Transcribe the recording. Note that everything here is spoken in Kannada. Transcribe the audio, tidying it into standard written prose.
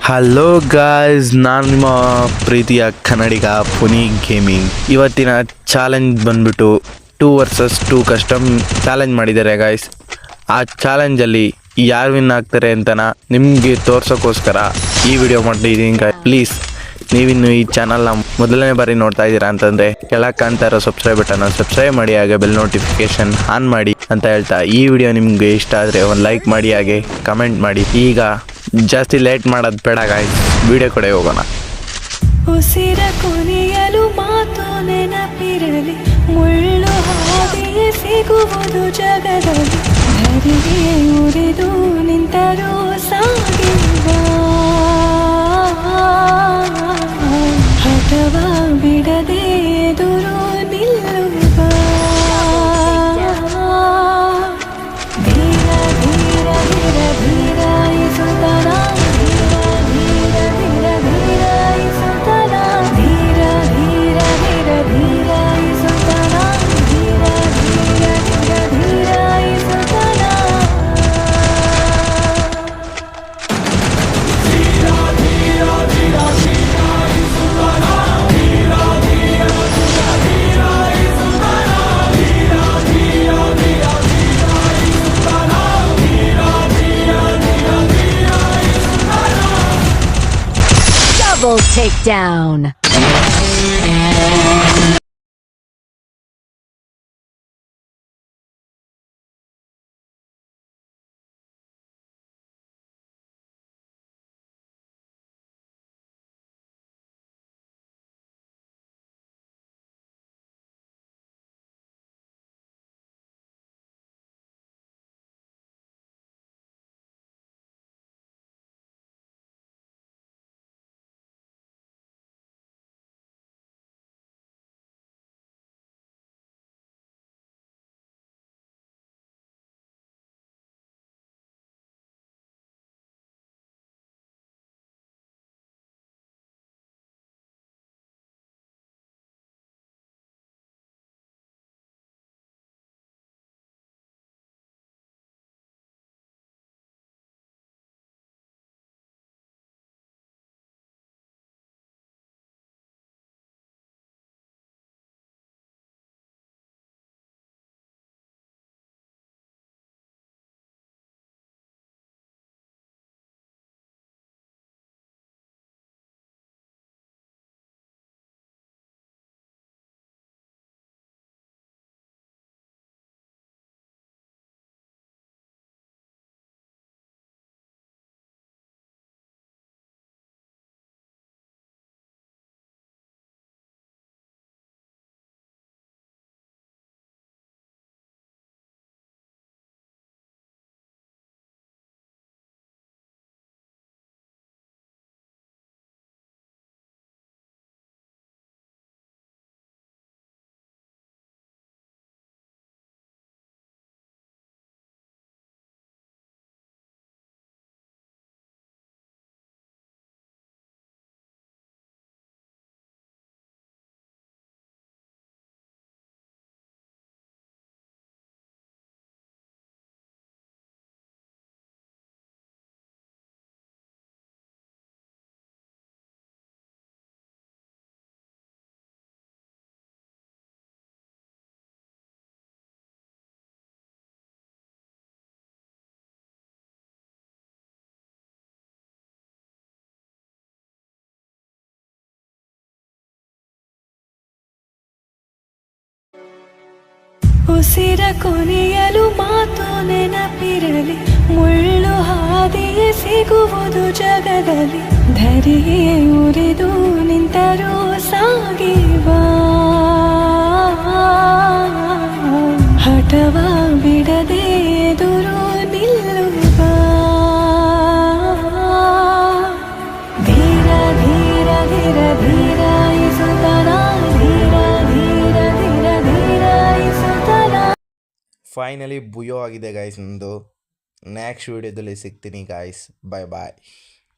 ಹಲೋ ಗಾಯ್ಸ್, ನಾನು ನಿಮ್ಮ ಪ್ರೀತಿಯ ಕನ್ನಡಿಗ ಪುನಿ ಗೇಮಿಂಗ್. ಇವತ್ತಿನ ಚಾಲೆಂಜ್ ಬಂದ್ಬಿಟ್ಟು 2 ವರ್ಸಸ್ 2 ಕಸ್ಟಮ್ ಚಾಲೆಂಜ್ ಮಾಡಿದ್ದಾರೆ ಗಾಯ್ಸ್. ಆ ಚಾಲೆಂಜಲ್ಲಿ ಯಾರು ವಿನ್ ಆಗ್ತಾರೆ ಅಂತನ ನಿಮಗೆ ತೋರ್ಸೋಕ್ಕೋಸ್ಕರ ಈ ವಿಡಿಯೋ ಮಾಡಿದ್ದೀನಿ ಗಾಯ್ಸ್. ಪ್ಲೀಸ್ ನೀವಿನ್ನು ಈ ಚಾನಲ್ನ ಮೊದಲನೇ ಬಾರಿ ನೋಡ್ತಾ ಇದ್ದೀರಾ ಅಂತಂದರೆ ಕೆಳಗೆ ಕಾಣ್ತಾ ಇರೋ ಸಬ್ಸ್ಕ್ರೈಬ್ ಬಟನ್ನ ಸಬ್ಸ್ಕ್ರೈಬ್ ಮಾಡಿ, ಹಾಗೆ ಬೆಲ್ ನೋಟಿಫಿಕೇಶನ್ ಆನ್ ಮಾಡಿ ಅಂತ ಹೇಳ್ತಾ, ಈ ವಿಡಿಯೋ ನಿಮಗೆ ಇಷ್ಟ ಆದರೆ ಒಂದು ಲೈಕ್ ಮಾಡಿ, ಹಾಗೆ ಕಮೆಂಟ್ ಮಾಡಿ. ಈಗ ಜಾಸ್ತಿ ಲೇಟ್ ಮಾಡೋದು ಬೇಡ ಗಾಯ್ಸ್, ವಿಡಿಯೋ ಕಡೆ ಹೋಗೋಣ. ಉಸಿರ ಕೊನೆಯಲು ಮಾತು ನೆನಪಿರಲಿ, ಮುಳ್ಳು ಹಾದಿಯೇ ಸಿಗುವುದು ಜಗದಲ್ಲಿ, ಧರಿಗೆ ಉರಿದು ನಿಂತರೂ ಸಾಗಿರುವ ಹಠವ ಬಿಡದೆ ಎದುರು ನಿಲ್ಲುವ ಧೀರ ಧೀರ ಧೀರ ಧೀರ ಇಸುತ್ತನ, ಧೀರ ಧೀರ ಧೀರ ಧೀರ ಇಸುತ್ತನ, ಧೀರ ಧೀರ ಧೀರ ಧೀರ ಇಸುತ್ತನ, ಧೀರ ಧೀರ ಧೀರ ಧೀರ ಇಸುತ್ತನ. Double takedown. ಉಸಿರ ಕೊನೆಯಲು ಮಾತು ನೆನಪಿರಲಿ, ಮುಳ್ಳು ಹಾದಿಯೇ ಸಿಗುವುದು ಜಗದಲ್ಲಿ, ಧರಿಗೆ ಉರಿದು ನಿಂತರೂ ಸಾಗಿವ ಹಠವ ಬಿಡದೆ ಎದುರು ನಿಲ್ಲುವ ಧೀರ ಧೀರ ಧೀರ ಧೀರ ಇಸುತ್ತನ, ಧೀರ ಧೀರ ಧೀರ ಧೀರ ಇಸುತ್ತನ. ಫೈನಲಿ ಬುಯೋ ಆಗಿದೆ ಗಾಯ್ಸ್ ನಂದು. ನೆಕ್ಸ್ಟ್ ವಿಡಿಯೋದಲ್ಲಿ ಸಿಗ್ತೀನಿ ಗಾಯ್ಸ್, ಬಾಯ್ ಬಾಯ್.